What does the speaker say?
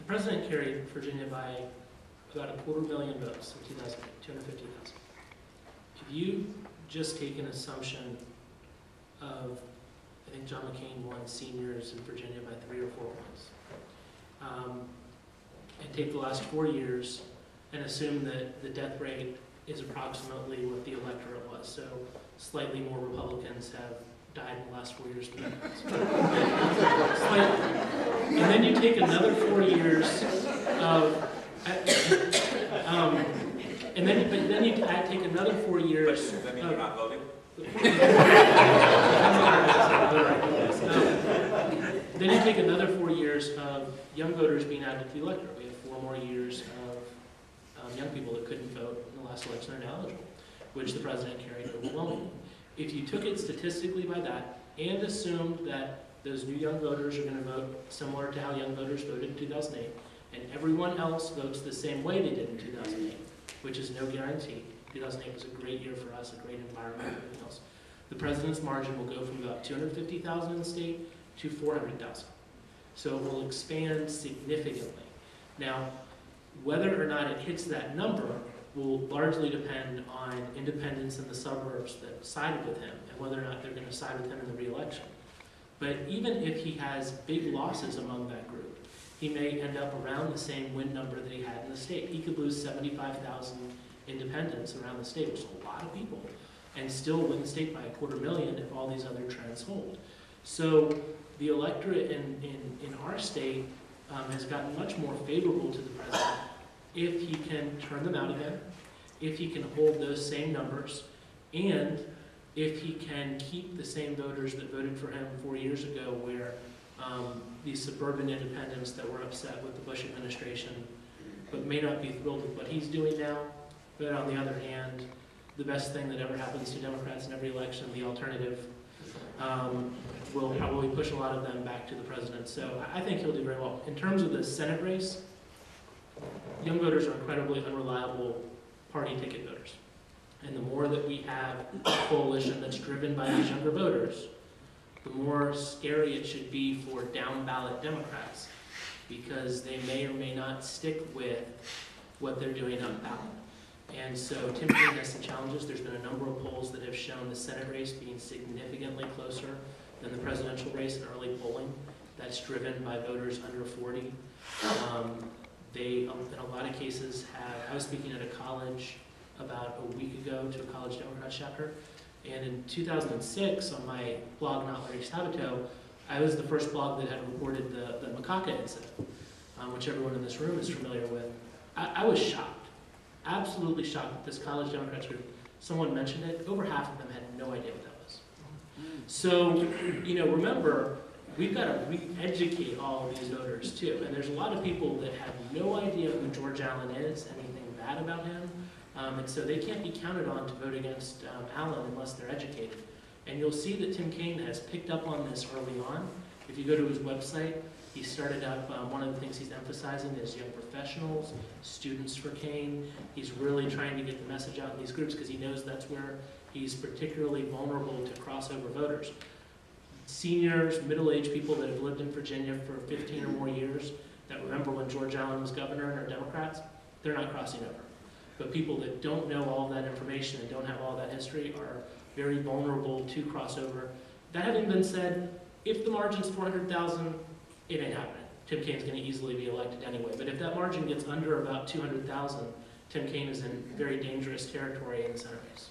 president carried Virginia by about 250,000 votes in 2008, 250,000. If you just take an assumption of, I think John McCain won seniors in Virginia by 3 or 4 points, and take the last 4 years and assume that the death rate is approximately what the electorate was, so slightly more Republicans have died in the last 4 years than Democrats. Slightly. And then you take another 4 years of, and then you take another 4 years. Does that mean you're not voting? Then you take another 4 years of young voters being added to the electorate. We have 4 more years of young people that couldn't vote in the last election are now eligible, which the president carried overwhelmingly. If you took it statistically by that and assumed that those new young voters are going to vote similar to how young voters voted in 2008, and everyone else votes the same way they did in 2008, which is no guarantee. 2008 was a great year for us, a great environment, and everything else. The president's margin will go from about 250,000 in the state to 400,000. So it will expand significantly. Now, whether or not it hits that number will largely depend on independents in the suburbs that sided with him and whether or not they're going to side with him in the re-election. But even if he has big losses among that group, he may end up around the same win number that he had in the state. He could lose 75,000 independents around the state, which is a lot of people, and still win the state by 250,000 if all these other trends hold. So the electorate in our state has gotten much more favorable to the president if he can turn them out again, if he can hold those same numbers, and if he can keep the same voters that voted for him 4 years ago, where these suburban independents that were upset with the Bush administration but may not be thrilled with what he's doing now. But on the other hand, the best thing that ever happens to Democrats in every election, the alternative, will probably push a lot of them back to the president. So I think he'll do very well. In terms of the Senate race, young voters are incredibly unreliable party ticket voters. And the more that we have a coalition that's driven by these younger voters, the more scary it should be for down-ballot Democrats, because they may or may not stick with what they're doing up ballot. And so Tim Kaine has some challenges. There's been a number of polls that have shown the Senate race being significantly closer than the presidential race in early polling. That's driven by voters under 40. They, in a lot of cases, I was speaking at a college about a week ago to a college Democrat chapter, and in 2006, on my blog, Not Larry Sabato, I was the first blog that had reported the macaca incident, which everyone in this room is familiar with. I was shocked, absolutely shocked that this college Democrats group, someone mentioned it, over half of them had no idea what that was. So, remember, we've got to re-educate all of these voters too. And there's a lot of people that have no idea who George Allen is, anything bad about him. And so they can't be counted on to vote against Allen unless they're educated. And you'll see that Tim Kaine has picked up on this early on. If you go to his website, he started up, one of the things he's emphasizing is young professionals, students for Kaine. He's really trying to get the message out in these groups because he knows that's where he's particularly vulnerable to crossover voters. Seniors, middle-aged people that have lived in Virginia for 15 or more years, that remember when George Allen was governor and are Democrats, they're not crossing over. But people that don't know all that information and don't have all that history are very vulnerable to crossover. That having been said, if the margin's 400,000, it ain't happening. Tim Kaine's going to easily be elected anyway. But if that margin gets under about 200,000, Tim Kaine is in very dangerous territory in the Senate race.